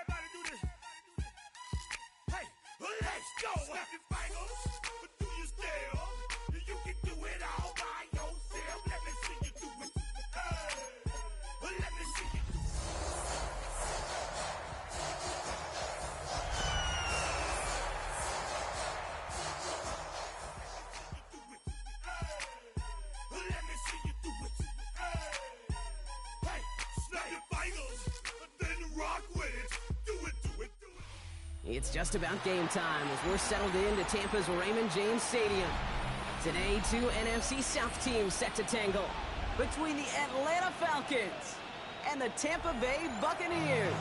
Everybody do this. Hey, let's go. Snap your fingers, but do you still? You can do it all by yourself. Let me see you do it. Hey, let me see you do it. Let me see you do it. Hey, snap your fingers, then rock with it. Do it, do it, do it. It's just about game time as we're settled into Tampa's Raymond James Stadium. Today, two NFC South teams set to tangle between the Atlanta Falcons and the Tampa Bay Buccaneers.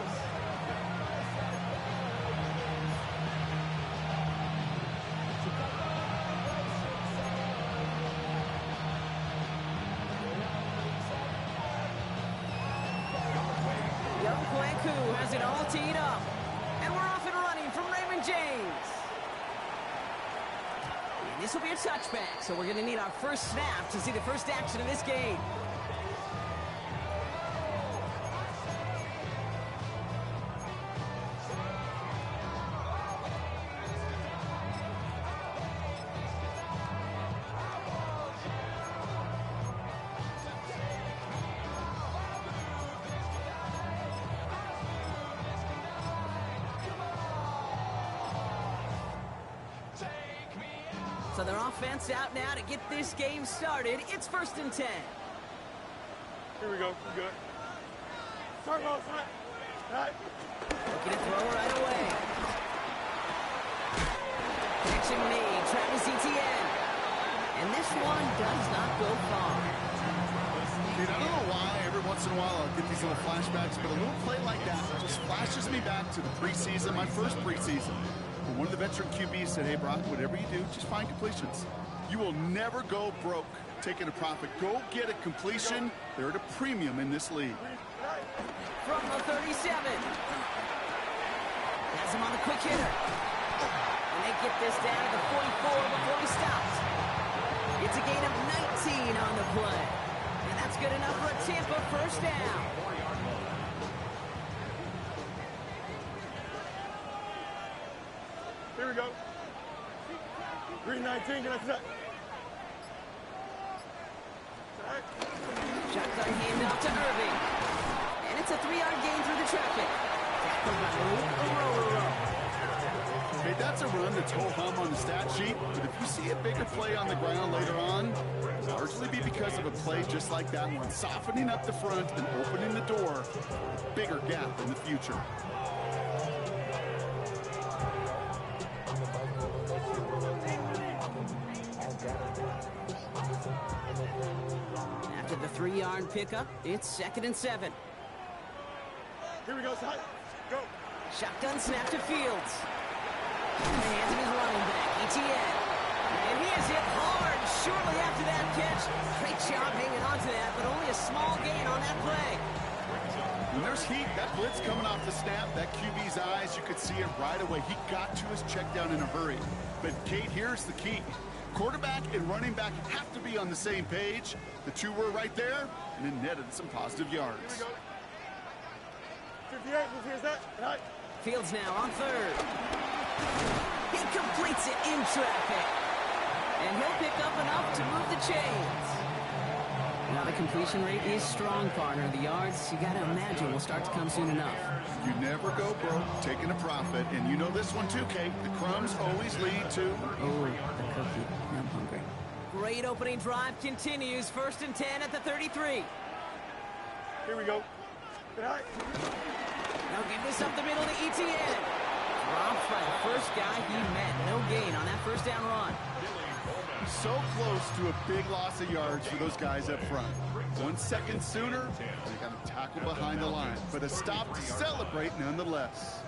Young Kwanku has it all teed up. And we're off and running from Raymond James. And this will be a touchback, so we're going to need our first snap to see the first action of this game. So their offense out now to get this game started. It's 1st and 10. Here we go. We good. Start ball, start. Right. Looking to throw right away. Connection made. Travis Etienne. And this one does not go far. Dude, I don't know why every once in a while I'll get these little flashbacks, but a little play like that just flashes me back to the preseason, my first preseason. When one of the veteran QBs said, hey, Brock, whatever you do, just find completions. You will never go broke taking a profit. Go get a completion. They're at a premium in this league. From the 37. Has him on the quick hitter. And they get this down to the 44 before he stops. It's a gain of 19 on the play. And that's good enough for a Tampa first down. Here we go. Green 19, get us set. Shotgun handoff to Irving. And it's a 3-yard gain through the traffic. Hey, that's a run that's ho-hum on the stat sheet, but if you see a bigger play on the ground later on, it'll largely be because of a play just like that one, softening up the front and opening the door, bigger gap in the future. After the 3-yard pickup, it's 2nd and 7. Here we go, side. Go. Shotgun snap to Fields. In the hands of his running back, Etienne. And he is hit hard shortly after that catch. Great job hanging on to that, but only a small gain on that play. When there's heat, that blitz coming off the snap, that QB's eyes, you could see it right away. He got to his check down in a hurry. But, Kate, here's the key. Quarterback and running back have to be on the same page. The two were right there, and it netted some positive yards. Here we go. 58, here's that. Right. Fields now on 3rd. He completes it in traffic. And he'll pick up enough to move the chains. Now the completion rate is strong, partner. The yards, you got to imagine, will start to come soon enough. You never go broke taking a profit, and you know this one too, Kate. The crumbs always lead to... Oh, the cookie. I'm hungry. Great opening drive continues. 1st and 10 at the 33. Here we go. Good night. Now give this up the middle to Etienne. Dropped by the first guy he met. No gain on that first down run. So close to a big loss of yards for those guys up front. 1 second sooner, they got a tackle behind the line, but a stop to celebrate nonetheless.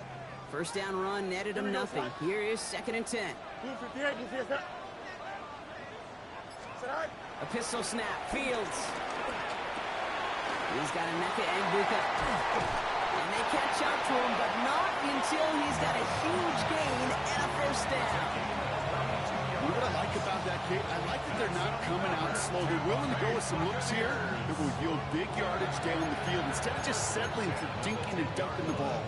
First down run netted him nothing. Here is 2nd and 10. Blue 58, here's that. A pistol snap. Fields. He's got a Emeka and Buka. And they catch up to him, but not until he's got a huge gain and a first down. You know what I like about that, Kate? I like that they're not coming out slow. They're willing to go with some looks here that will yield big yardage down the field instead of just settling for dinking and ducking the ball.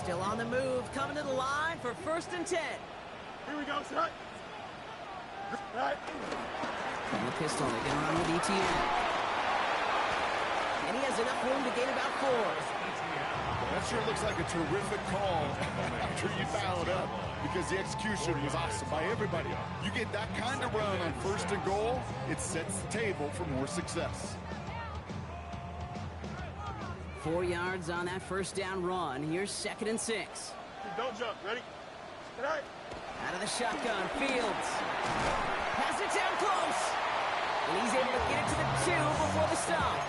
Still on the move, coming to the line for 1st and 10. Here we go, set. Right. From the pistol, they're going to run with ETN. And he has enough room to gain about 4. That sure looks like a terrific call after you foul it up, because the execution was awesome by everybody. You get that kind of run on 1st and goal, it sets the table for more success. 4 yards on that 1st down run. Here's 2nd and 6. Don't jump. Ready? Right. Out of the shotgun, Fields. Pass it down close. And he's able to get it to the 2 before the stop.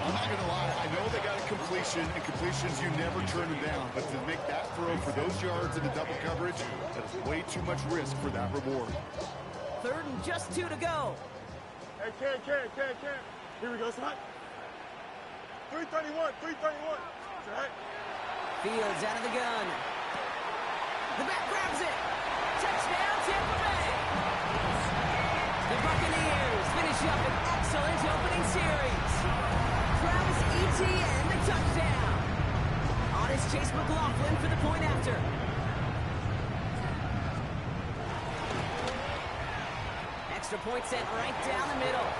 I'm not going to lie, I know they got a completion, and completions, you never turn them down. But to make that throw for those yards in the double coverage, that is way too much risk for that reward. 3rd and just 2 to go. Hey, can. Here we go, son. 331. Right. Fields out of the gun. The back grabs it. Touchdown, Tampa Bay. The Buccaneers finish up an excellent opening series. Travis Etienne, the touchdown. On his Chase McLaughlin for the point after. Extra point sent right down the middle.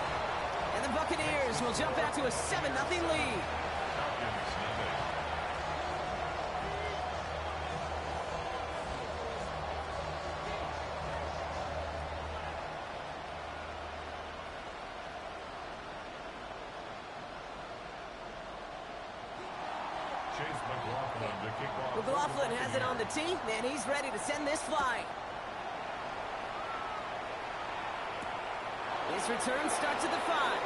And the Buccaneers will jump out to a 7-0 lead. McLaughlin has it on the tee, and he's ready to send this flying. His return starts at the 5.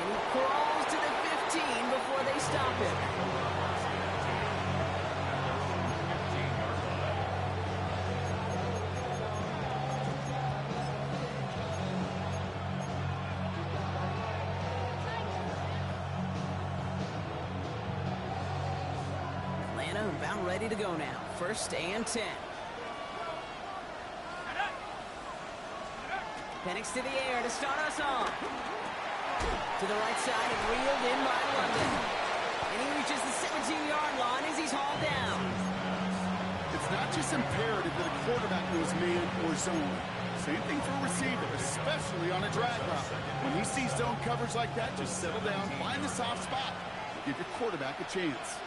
And he crawls to the 15 before they stop him. Atlanta about ready to go now. 1st and 10. Penix to the air to start us off. To the right side and reeled in by London. And he reaches the 17-yard line as he's hauled down. It's not just imperative that a quarterback knows man or zone. Same thing for a receiver, especially on a drag route. When you see zone coverage like that, just settle down, find the soft spot, give your quarterback a chance.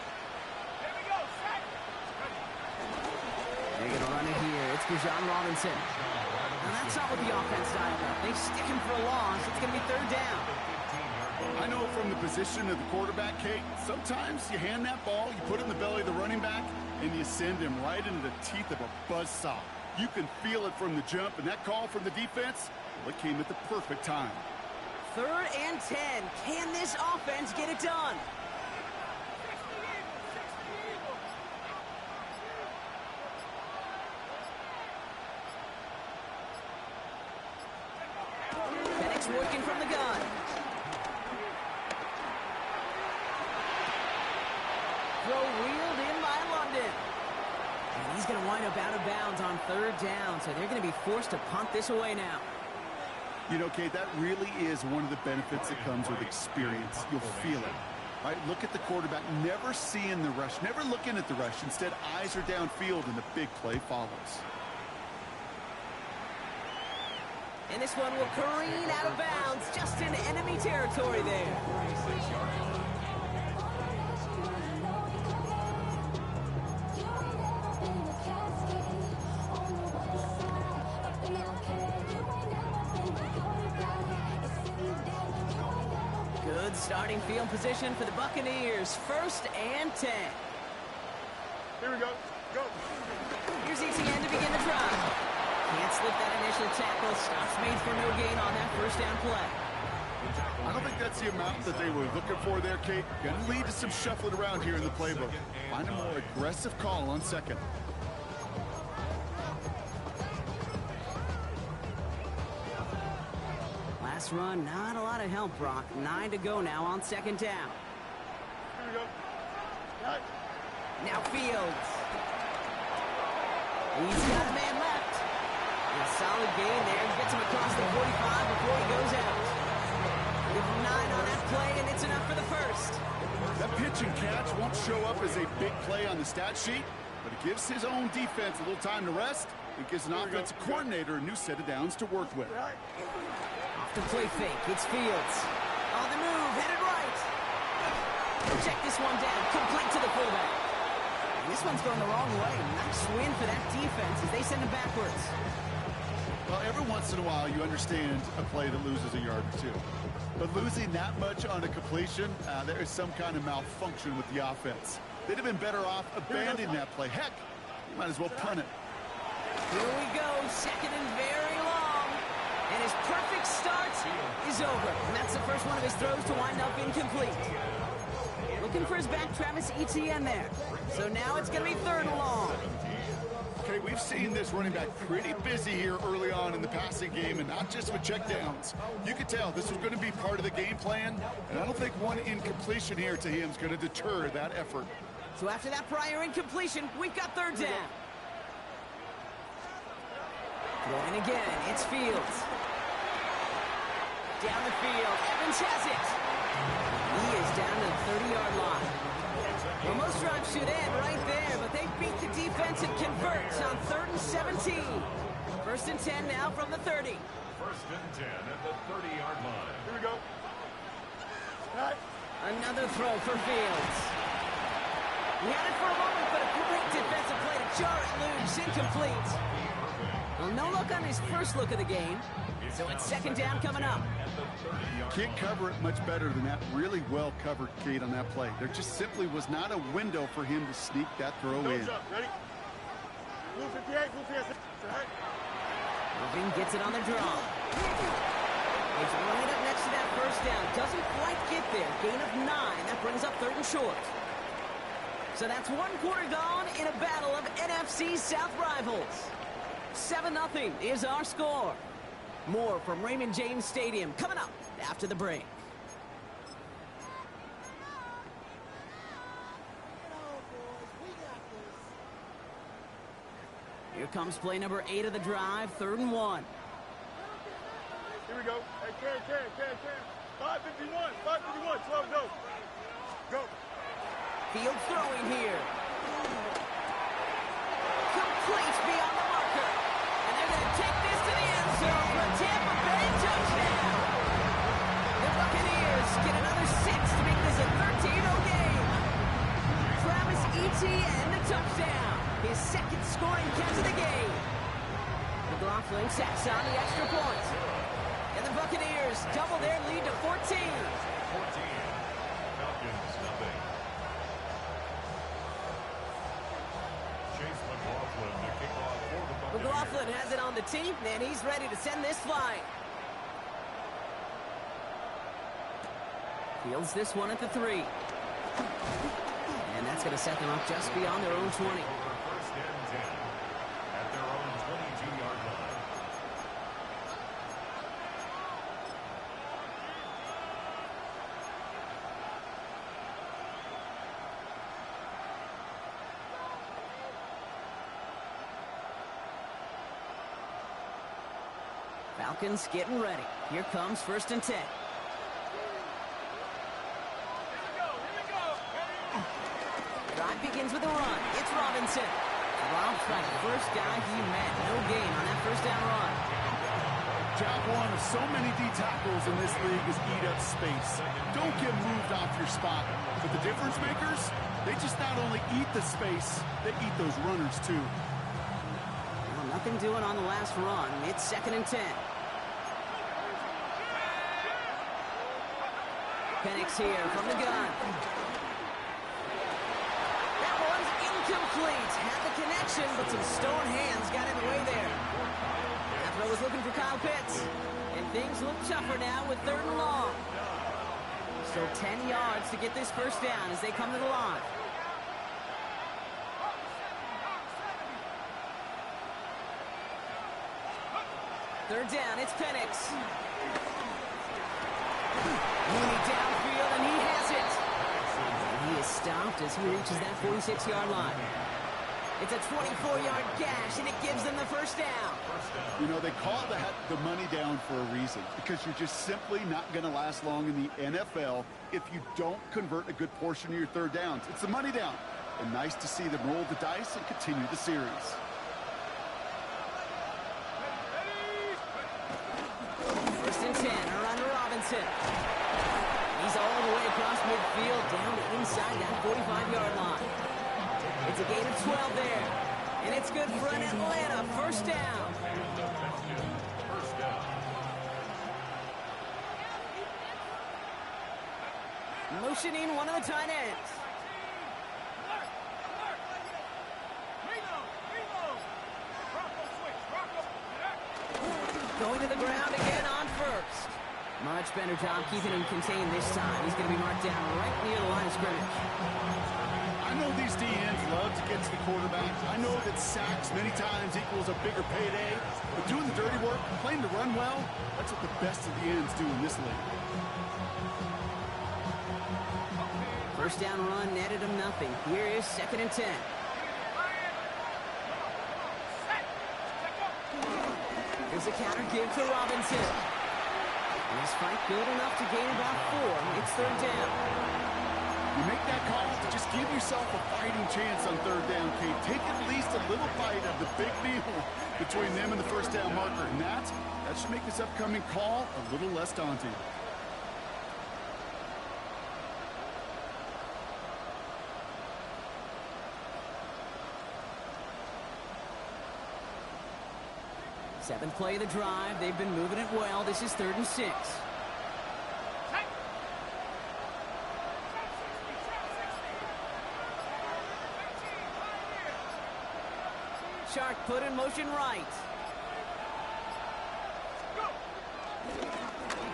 They're going to run it here. It's Bijan Robinson. Now that's not what the offense dialed up. They stick him for a loss. It's going to be 3rd down. I know from the position of the quarterback, Kate, sometimes you hand that ball, you put it in the belly of the running back, and you send him right into the teeth of a buzzsaw. You can feel it from the jump, and that call from the defense, well, it came at the perfect time. 3rd and 10. Can this offense get it done? Penix working from the gun. Throw reeled in by London. And he's going to wind up out of bounds on 3rd down, so they're going to be forced to punt this away now. You know, Kate, that really is one of the benefits that comes with experience. You'll feel it. Right? Look at the quarterback, never seeing the rush, never looking at the rush. Instead, eyes are downfield, and the big play follows. And this one will careen out of bounds, just in enemy territory there. Good starting field position for the Buccaneers. 1st and 10. Here we go. Go. Here's ETN to begin the drive. Can't slip that initial tackle. Stops made for no gain on that 1st down play. I don't think that's the amount that they were looking for there, Kate. Going to lead to some shuffling around here in the playbook. Find a more aggressive call on 2nd. Last run, not a lot of help, Brock. 9 to go now on 2nd down. Here we go. Right. Now Fields. He's got a man left. And a solid gain there. Gets him across the 45 before he goes out. Give him 9 on that play, and it's enough for the first. That pitch and catch won't show up as a big play on the stat sheet, but it gives his own defense a little time to rest. It gives an offensive coordinator a new set of downs to work with. Off the play fake, it's Fields. On the move, headed right. Check this one down, complete to the fullback. And this one's going the wrong way. Nice win for that defense as they send it backwards. Well, every once in a while you understand a play that loses a yard or two. But losing that much on a completion, there is some kind of malfunction with the offense. They'd have been better off abandoning that play. Heck, you might as well punt it. Here we go, second and very long. And his perfect start is over. And that's the first one of his throws to wind up incomplete. Looking for his back, Travis Etienne there. So now it's going to be third and long. Okay, we've seen this running back pretty busy here early on in the passing game, and not just with checkdowns. You could tell this was going to be part of the game plan, and I don't think one incompletion here to him is going to deter that effort. So after that prior incompletion, we've got third down. Going again, it's Fields. Down the field, Evans has it. He is down to the 30-yard line. Well, most drives should end right there, but they beat the defense and converts on 3rd and 17. First and 10 now from the 30. First and 10 at the 30-yard line. Here we go. Another throw for Fields. He had it for a moment, but a great defensive play to jar it loose, incomplete. Well, no look on his first look of the game, so it's second down coming up. Can't cover it much better than that really well-covered Kate on that play. There just simply was not a window for him to sneak that throw in. Jump. Ready? Blue 58, blue 58. Right. Irving gets it on the draw. He's right up next to that first down. Doesn't quite get there. Gain of 9. That brings up 3rd and short. So that's 1 quarter gone in a battle of NFC South rivals. 7-0 is our score. More from Raymond James Stadium coming up after the break. Here comes play number 8 of the drive, 3rd and 1. Here we go. Hey, Karen. 551, 12, go. Go. Field throwing here. Complete beyond the marker. And they're going to take this to the end zone for a Tampa Bay touchdown. The Buccaneers get another 6 to make this a 13-0 game. Travis Etienne, the touchdown. His second scoring catch of the game. McLaughlin sacks on the extra point. And the Buccaneers double their lead to 14. 14. Falcons, nothing. Chase McLaughlin to kick off for the Buccaneers. McLaughlin has it on the team, and he's ready to send this flying. Fields this one at the 3. And that's going to set them up just beyond their own 20. First and 10 at their own 22-yard line. Falcons getting ready. Here comes 1st and 10. Drive begins with a run. It's Robinson. Rob's right. First guy he met. No gain on that first down run. Job one of so many D tackles in this league is eat up space. Don't get moved off your spot. But the difference makers, they just not only eat the space, they eat those runners too. Well, nothing doing on the last run. It's 2nd and 10. Penix here from the gun. That one's incomplete. Had the connection, but some stone hands got in the way there. That throw was looking for Kyle Pitts. And things look tougher now with 3rd and long. So 10 yards to get this first down as they come to the line. Third down, it's Penix. Mooney downfield, and he has it. And he is stopped as he reaches that 46-yard line. It's a 24-yard gash, and it gives them the first down. You know, they call the money down for a reason, because you're just simply not going to last long in the NFL if you don't convert a good portion of your third downs. It's the money down. And nice to see them roll the dice and continue the series. First and 10, around Robinson. He's all the way across midfield, down to inside that 45-yard line. It's a gain of 12 there. And it's good for an Atlanta first down. Motioning one of the tight ends. Going to the ground again on first. Much better job keeping him contained this time. He's going to be marked down right near the line of scrimmage. I know these DNs love to get to the quarterback. I know that sacks many times equals a bigger payday. But doing the dirty work, playing to run well, that's what the best of the ends do in this league. First down run netted him nothing. Here is 2nd and 10. Here's a counter give to Robinson. And this fight good enough to gain about 4. It's 3rd down. You make that call to just give yourself a fighting chance on 3rd down, Kate. Take at least a little bite of the big meal between them and the first down marker. And that should make this upcoming call a little less daunting. Seventh play of the drive. They've been moving it well. This is 3rd and 6. Shark put in motion right.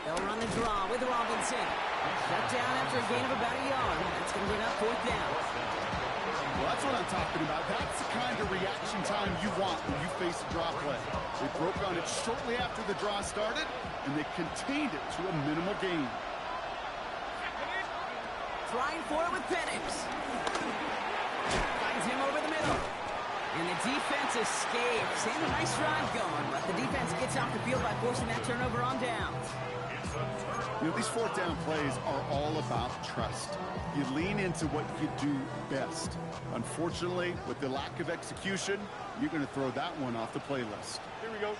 They'll run the draw with Robinson. Shut down after a gain of about a yard. That's going to bring up 4th down. Well, that's what I'm talking about. That's the kind of reaction time you want when you face a draw play. They broke on it shortly after the draw started, and they contained it to a minimal gain. Trying for it with Penix. Finds him over the middle. And the defense escapes. And a nice drive going, but the defense gets off the field by forcing that turnover on downs. You know, these 4th down plays are all about trust. You lean into what you do best. Unfortunately, with the lack of execution, you're going to throw that one off the playlist. Here we go.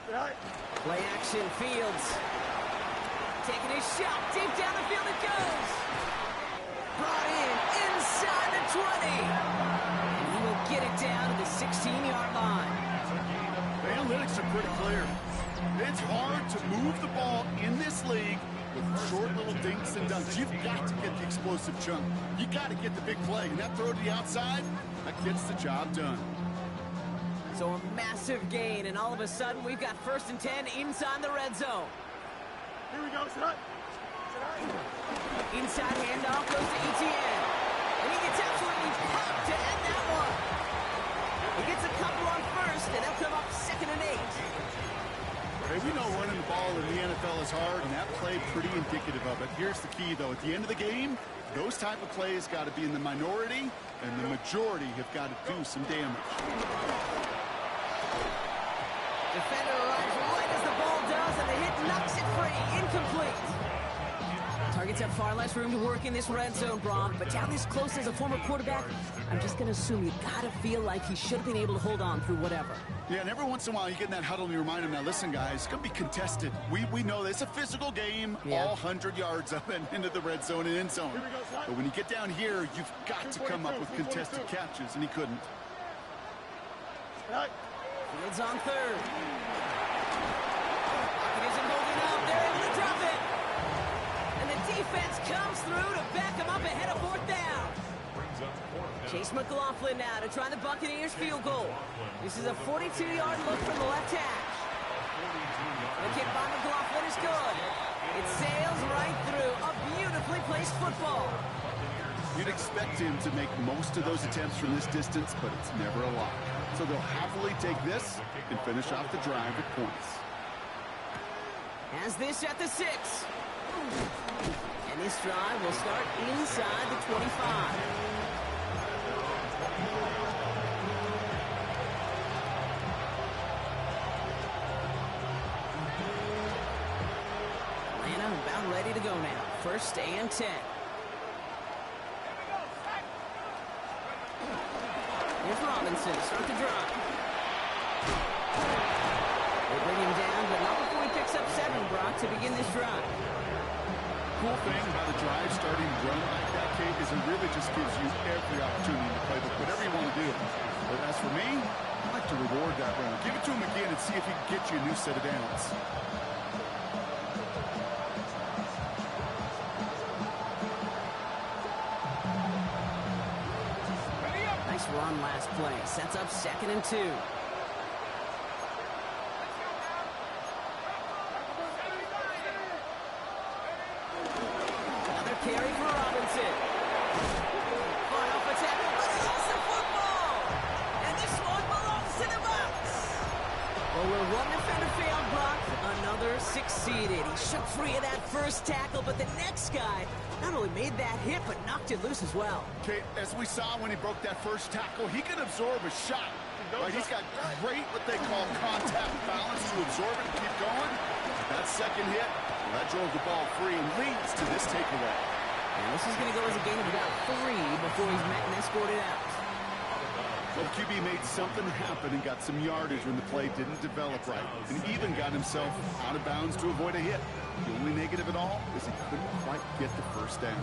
Play action, Fields. Taking his shot. Deep down the field it goes. Brought in inside the 20. And he will get it down to the 16-yard line. The analytics are pretty clear. It's hard to move the ball in this league with short little dinks and dunks. You've got to get the explosive chunk. You got to get the big play. And that throw to the outside, that gets the job done. So a massive gain, and all of a sudden we've got 1st and 10 inside the red zone. Here we go, son. Inside handoff goes to Etienne. And he gets absolutely popped to end that one. He gets a couple on first, and they'll come up 2nd and 8. Hey, we know running the ball in the NFL is hard, and that play pretty indicative of it. Here's the key, though. At the end of the game, those type of plays got to be in the minority, and the majority have got to do some damage. Defender arrives right as the ball does, and the hit knocks it free. Incomplete. Targets have far less room to work in this red zone, Braun, but down this close as a former quarterback, I'm just going to assume you got to feel like he should have been able to hold on through whatever. Yeah, and every once in a while you get in that huddle and you remind him, now listen, guys, it's going to be contested. We know this. It's a physical game, all 100 yards up and into the red zone and end zone. But when you get down here, you've got to come up with contested catches, and he couldn't. Fields on 3rd. Pocket isn't holding up. They're able to drop it. And the defense comes through to back him up ahead of 4th down. Chase McLaughlin now to try the Buccaneers field goal. This is a 42-yard look from the left hash. The kick by McLaughlin is good. It sails right through a beautifully placed football. You'd expect him to make most of those attempts from this distance, but it's never a lot. So they'll happily take this and finish off the drive with points. Has this at the 6. And this drive will start inside the 25. First and 10. Here's Robinson to start the drive. They bring him down, but not before he picks up 7, Brock, to begin this drive. Cool thing about the drive starting to run like that, Kate, is it really just gives you every opportunity to play whatever you want to do. But as for me, I like to reward that run. Give it to him again and see if he can get you a new set of downs. Nice run last play. Sets up 2nd and 2. Another carry for Robinson. Far off a tackle, but he lost the football. And this one belongs to the Bucs. Well, where one defender failed, Brock, another succeeded. He shook free of that first tackle, but the next guy not only made that hit, but knocked it loose as well. Kate, as we saw when he broke that first tackle, he can absorb a shot. Right? He's got great, what they call contact balance to absorb it and keep going. That second hit, well, that drove the ball free and leads to this takeaway. And this is going to go as a gain of about 3 before he's met and escorted out. Well, the QB made something happen and got some yardage when the play didn't develop right, and even got himself out of bounds to avoid a hit. The only negative at all is he couldn't quite get the first down.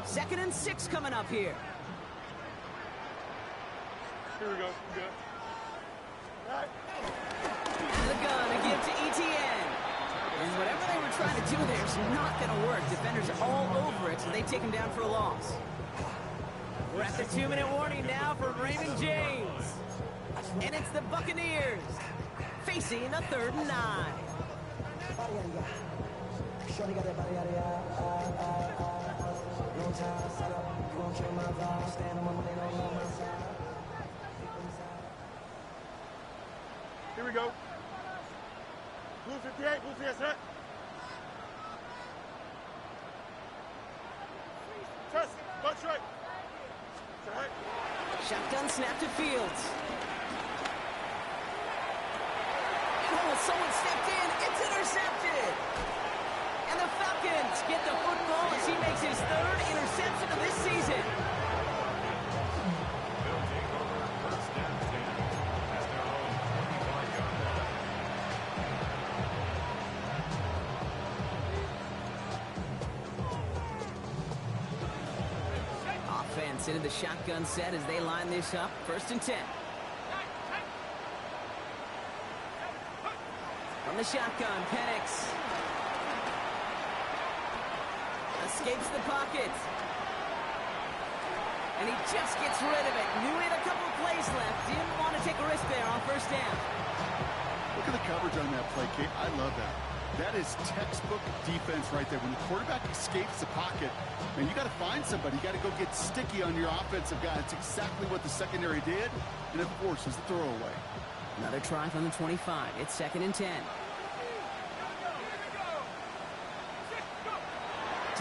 2nd and 6 coming up here. Here we go. Good. All right. The gun to give to ETN. And whatever they were trying to do there is not going to work. Defenders are all over it, so they take him down for a loss. We're at the 2-minute warning now for Raymond James. And it's the Buccaneers facing a 3rd and 9. Here we go. Blue 58, blue 58, set. Test, butt straight. Set. Shotgun snap to Fields. Oh, someone stepped in. It's intercepted. And the Falcons get the football as he makes his 3rd interception of this season. Offense into the shotgun set as they line this up. 1st and 10. From the shotgun, Penix escapes the pocket. And he just gets rid of it. Knew he had a couple of plays left. Didn't want to take a risk there on 1st down. Look at the coverage on that play, Kate. I love that. That is textbook defense right there. When the quarterback escapes the pocket, man, you got to find somebody. You got to go get sticky on your offensive guy. That's exactly what the secondary did, and it forces the throwaway. Another try from the 25. It's 2nd and 10.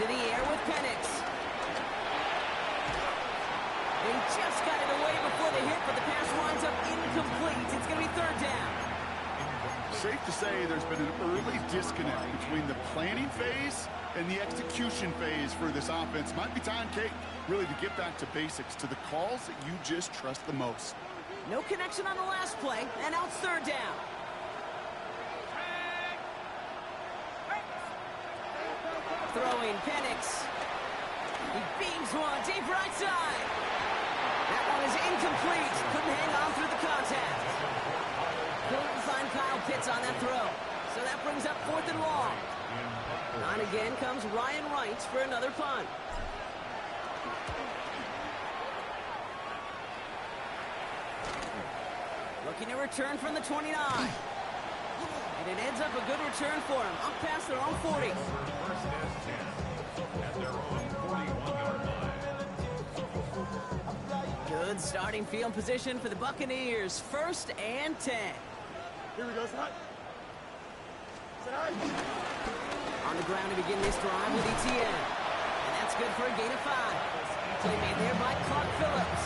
To the air with Penix. They just got it away before the hit, but the pass winds up incomplete. It's going to be 3rd down. Safe to say there's been an early disconnect between the planning phase and the execution phase for this offense. Might be time, Kate, really to get back to basics, to the calls that you just trust the most. No connection on the last play, and now it's 3rd down. Throwing Penix. He beams one deep right side. That one is incomplete. Couldn't hang on through the contact. Couldn't find Kyle Pitts on that throw. So that brings up 4th and long. On again comes Ryan Wright for another punt. Looking to return from the 29. And it ends up a good return for him. Up past their own 40. Good starting field position for the Buccaneers. 1st and 10. Here we go, set. Set. On the ground to begin this drive with ETN. And that's good for a gain of 5. play made there by Clark Phillips.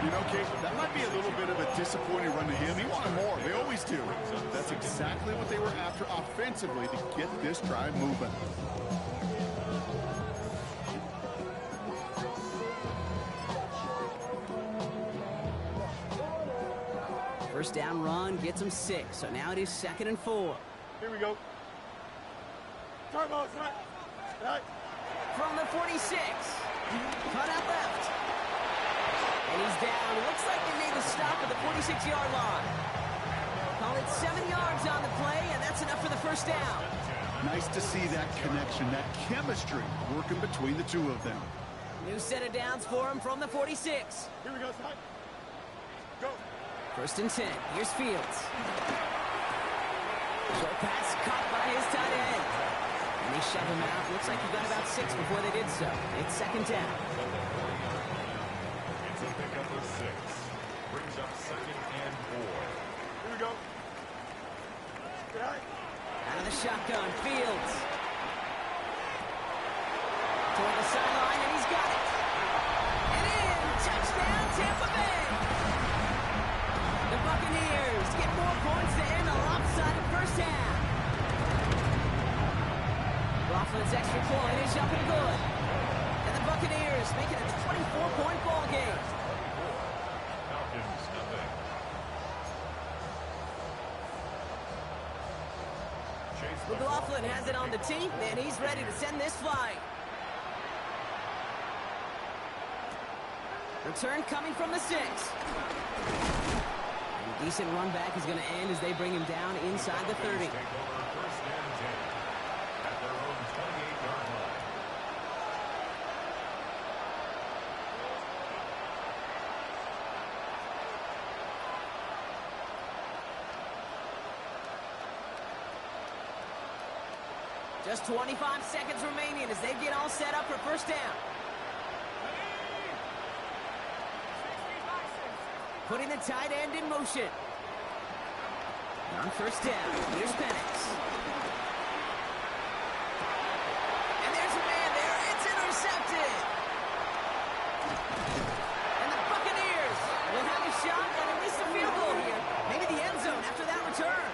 You know, Kate, that might be a little bit of a disappointing run to him. He wanted more. They always do. That's exactly what they were after offensively to get this drive moving. First down run gets him 6, so now it is 2nd and 4. Here we go. Turbo, son. Right. From the 46. Cut out left. And he's down. Looks like they made the stop at the 46-yard line. Call it 7 yards on the play, and that's enough for the first down. Nice to see that connection, that chemistry working between the two of them. New set of downs for him from the 46. Here we go, son. Go. 1st and 10. Here's Fields. Short pass caught by his tight end. And they shove him out. Looks like he got about 6 before they did so. It's 2nd down. It's a pickup of 6. Brings up 2nd and 4. Here we go. Right. Out of the shotgun, Fields. Toward the sideline, and he's got it. And in, touchdown, Tampa Bay. The Buccaneers get more points to end a lopsided first half. Coughlin's extra point is up and good. And the Buccaneers make it a 24-point ball game. Falcons, nothing. McLaughlin has it on the tee, and he's ready to send this flying. Return coming from the 6. A decent run back is going to end as they bring him down inside the 30. Take over 1st and 10 at their own 28-yard line. Just 25 seconds remaining as they get all set up for first down. Putting the tight end in motion. On first down, here's Penix. And there's a man there. It's intercepted. And the Buccaneers will have a shot at least a field goal here. Maybe the end zone after that return.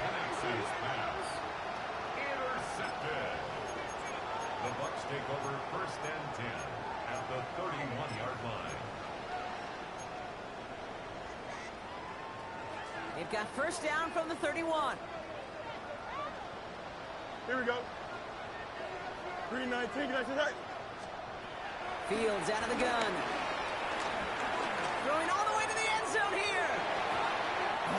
Penix's pass. Intercepted. The Bucs take over 1st and 10 at the 31-yard line. They've got first down from the 31. Here we go. 319, can I see that? Fields out of the gun. Throwing all the way to the end zone here.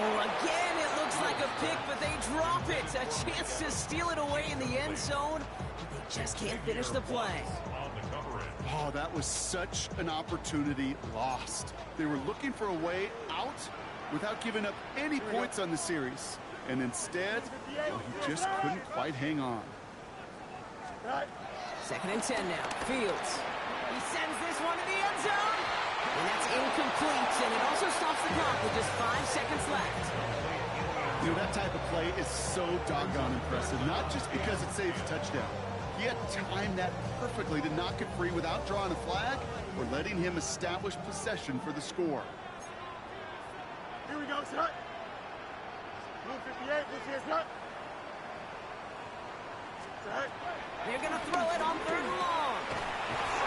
Oh, again, it looks like a pick, but they drop it. A chance to steal it away in the end zone, but they just can't finish the play. On the coverage. Oh, that was such an opportunity lost. They were looking for a way out without giving up any points on the series. And instead, well, he just couldn't quite hang on. Right. 2nd and 10 now. Fields. He sends this one to the end zone. And that's incomplete, and it also stops the clock with just 5 seconds left. You know, that type of play is so doggone impressive, not just because it saves a touchdown. He had timed that perfectly to knock it free without drawing a flag or letting him establish possession for the score. Here we go, son. Blue 58, this here's not. Right. They're going to throw it on 3rd and long.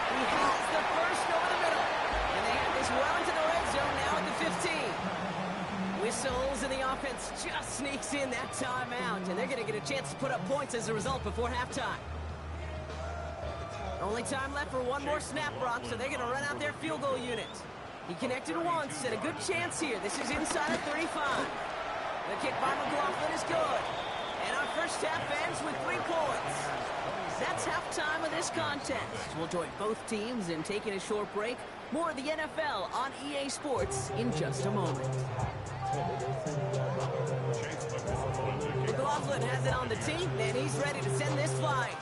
He has the first over the middle. And they have this well into the red zone now at the 15. Whistles, and the offense just sneaks in that timeout. And they're going to get a chance to put up points as a result before halftime. Only time left for one more snap, Brock, so they're going to run out their field goal unit. He connected once, and a good chance here. This is inside of 35. The kick by McLaughlin is good. And our first half ends with 3 points. That's halftime of this contest. We'll join both teams in taking a short break. More of the NFL on EA Sports in just a moment. McLaughlin has it on the tee, and he's ready to send this flying.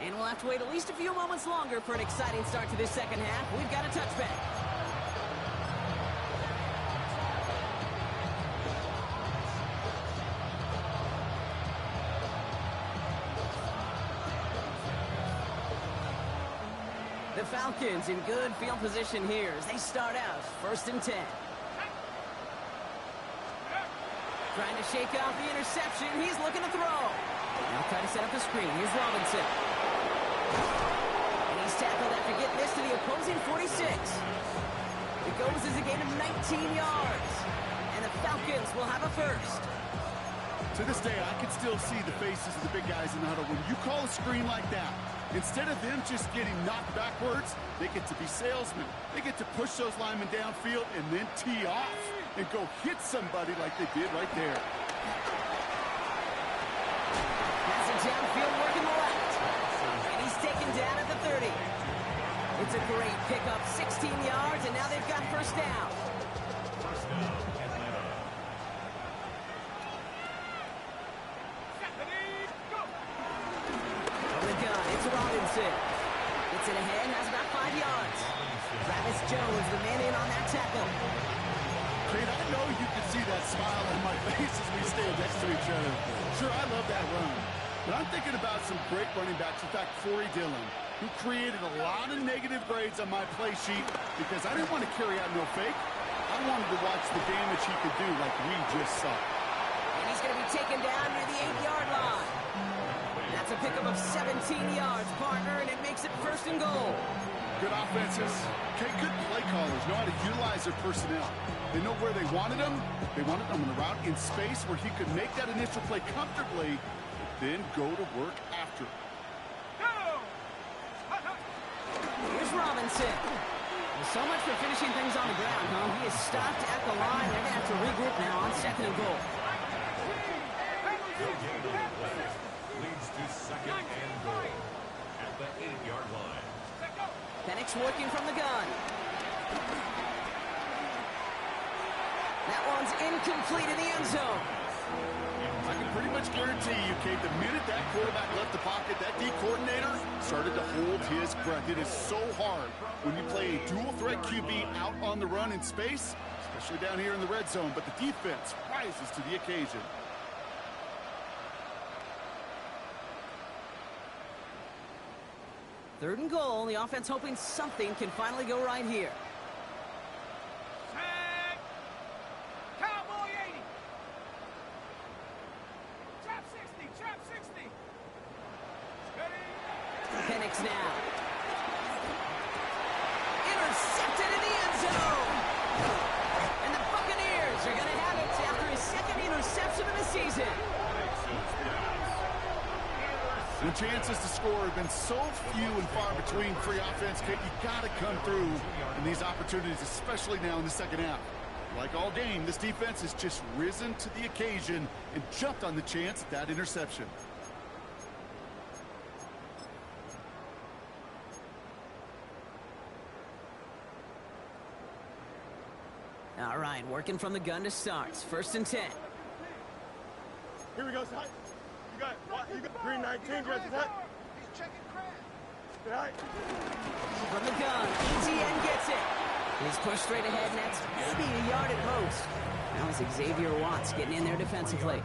And we'll have to wait at least a few moments longer for an exciting start to this second half. We've got a touchback. the Falcons in good field position here as they start out 1st and 10. Trying to shake off the interception. He's looking to throw. Now try to set up the screen. Here's Robinson. And he's tackled after getting this to the opposing 46. It goes as a gain of 19 yards. And the Falcons will have a first. To this day, I can still see the faces of the big guys in the huddle. When you call a screen like that, instead of them just getting knocked backwards, they get to be salesmen. They get to push those linemen downfield and then tee off and go hit somebody like they did right there. Has a downfield work in the left. And he's taken down at the 30. It's a great pickup, 16 yards, and now they've got first down. From the gun, it's Robinson. Gets it ahead, has about 5 yards. Travis Jones, the man in on that tackle. Creed, I know you can see that smile on my face as we stand next to each other. Sure, I love that run. But I'm thinking about some great running backs. In fact, Corey Dillon, who created a lot of negative grades on my play sheet because I didn't want to carry out no fake. I wanted to watch the damage he could do like we just saw. And he's going to be taken down near the 8-yard line. That's a pickup of 17 yards, partner, and it makes it 1st and goal. Good offenses. Okay, good play callers know how to utilize their personnel. They know where they wanted him. They wanted him in a route in space where he could make that initial play comfortably, but then go to work after. Here's Robinson. Well, so much for finishing things on the ground, huh? He is stopped at the line. They're going to have to regroup now on 2nd and goal. Leads to 2nd and goal at the 8-yard line. Penix working from the gun. That one's incomplete in the end zone. I can pretty much guarantee you, Kate, the minute that quarterback left the pocket, that D coordinator started to hold his breath. It is so hard when you play a dual-threat QB out on the run in space, especially down here in the red zone, but the defense rises to the occasion. Third and goal. The offense hoping something can finally go right here. Cowboy 80. Trap 60. Trap 60. Penix now. Intercepted in the end zone. And the Buccaneers are going to have it after his 2nd interception of the season. The chances to score have been so few and far between for your offense, Kate. You got to come through in these opportunities, especially now in the second half. Like all game, this defense has just risen to the occasion and jumped on the chance at that interception. All right, working from the gun to start. 1st and 10. Here we go, Ty. You got what? You got green 19, you got that? He's checking crack. Right. From the gun, ETN gets it. He's pushed straight ahead, and that's maybe a yard at most. Now it's Xavier Watts getting in there defensively.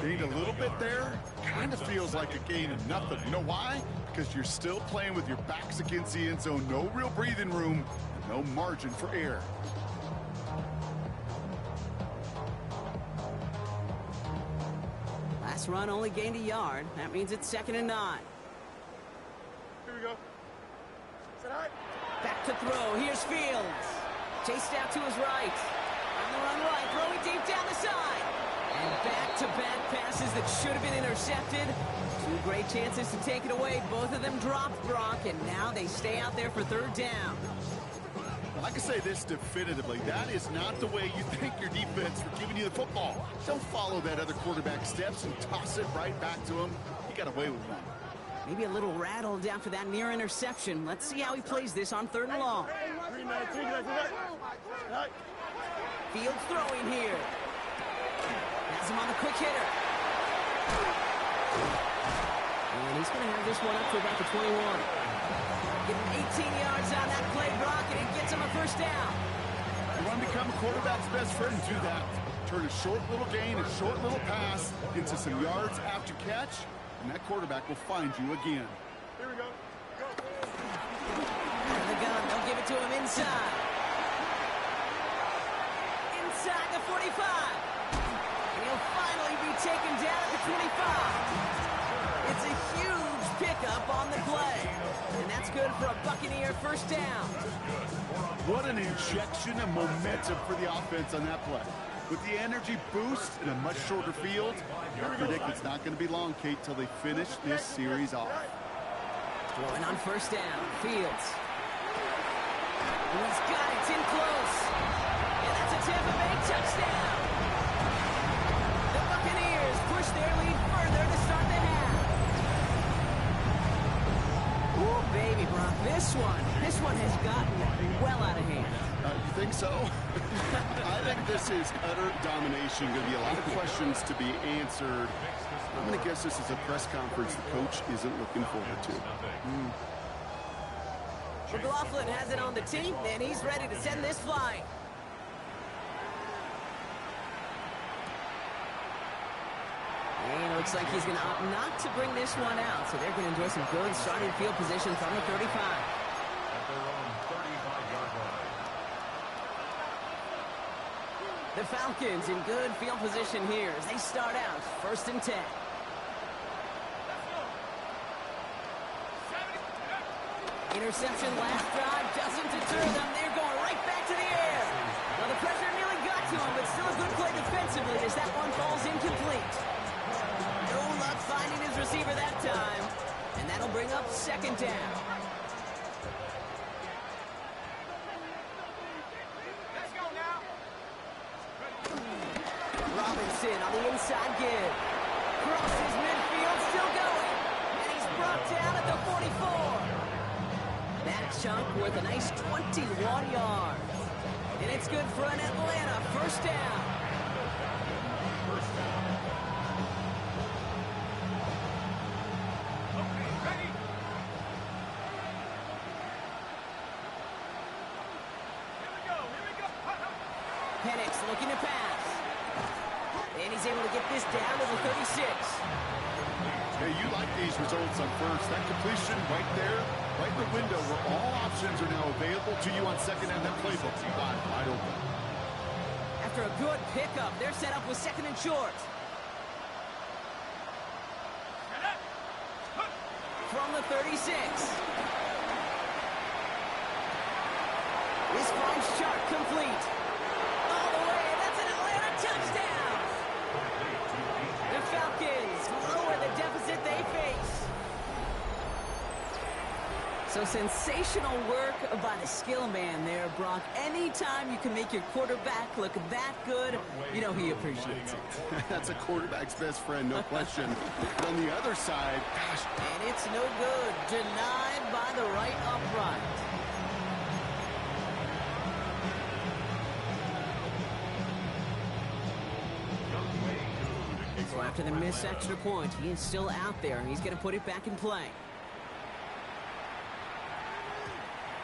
Gained a little bit there. Kind of feels like a gain of nothing. You know why? Because you're still playing with your backs against the end zone. No real breathing room. No margin for error. Last run only gained a yard. That means it's 2nd and 9. Here we go. Set high. Back to throw. Here's Fields. Chased out to his right. On the run right. Throwing deep down the side. And back-to-back passes that should have been intercepted. 2 great chances to take it away. Both of them dropped, Brock, and now they stay out there for 3rd down. Well, I can say this definitively. That is not the way you thank your defense for giving you the football. Don't follow that other quarterback steps and toss it right back to him. He got away with one. Maybe a little rattled after that near interception. Let's see how he plays this on 3rd and long. Green 19, you got that? Right. Fields throwing here. Has him on the quick hitter. And he's going to have this one up for about the 21. Getting 18 yards on that play, Brock, and it gets him a 1st down. You want to become a quarterback's best friend, do that. Turn a short little gain, a short little pass into some yards after catch, and that quarterback will find you again. Here we go. Go. From the gun, they'll give it to him inside. Inside the 45. And he'll finally be taken down at the 25. It's a huge pickup on the play. And that's good for a Buccaneer first down. What an injection of momentum for the offense on that play. With the energy boost in a much shorter field, I predict it's not going to be long, Kate, till they finish this series off. Throwing on first down, Fields. And he's got it, it's in close. And that's a Tampa Bay touchdown. The Buccaneers push their lead further to start the half. Ooh, baby, Brock, this one has gotten well out of hand. You think so? I think this is utter domination. Going to be a lot of questions to be answered. I'm going to guess this is a press conference the coach isn't looking forward to. McLaughlin has it on the team, and he's ready to send this flying. And it looks like he's going to opt not to bring this one out, so they're going to enjoy some good starting field position from the 35. The Falcons in good field position here as they start out first and 10. Interception last drive doesn't deter them. They're going right back to the air. Well, the pressure nearly got to him, but still a good play defensively as that one falls incomplete. No luck finding his receiver that time, and that'll bring up second down. Robinson on the inside give. Crosses midfield, still going. And he's brought down at the 44. That chunk worth a nice 21 yards. And it's good for an Atlanta first down. Penix looking to pass. And he's able to get this down to the 36. Hey, you like these results on first. That completion right there, right in the window where all options are now available to you on second down. That playbook, wide open. After a good pickup, they're set up with second and short. From the 36. This finds Sharp complete. All the way, that's an Atlanta touchdown. The Falcons lower the deficit they face. So sensational work by the skill man there, Brock. Anytime you can make your quarterback look that good, you know he appreciates it. That's a quarterback's best friend, no question. But on the other side, gosh. And it's no good. Denied by the right upright. So after the missed extra point, he is still out there, and he's going to put it back in play.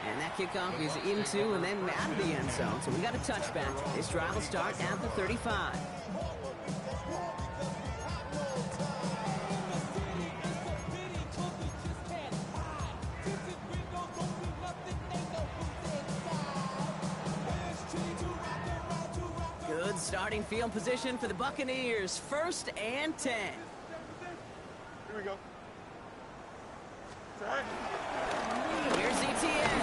And that kickoff is into and then out of the end zone. So we got a touchback. This drive will start at the 35. Good starting field position for the Buccaneers. First and 10. Here we go. All right. Here's ETN.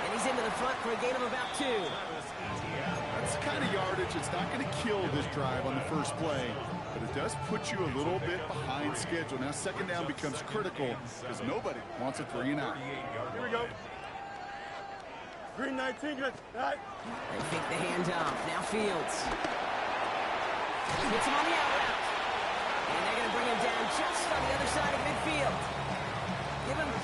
And he's into the front for a gain of about 2. That's the kind of yardage that's not going to kill this drive on the first play, but it does put you a little bit behind schedule. Now second down becomes critical because nobody wants a 3 and out. Here we go. Green 19, good. All right. They fake the handoff. Now Fields. Gets him on the out route. And they're going to bring him down just on the other side of midfield. Give him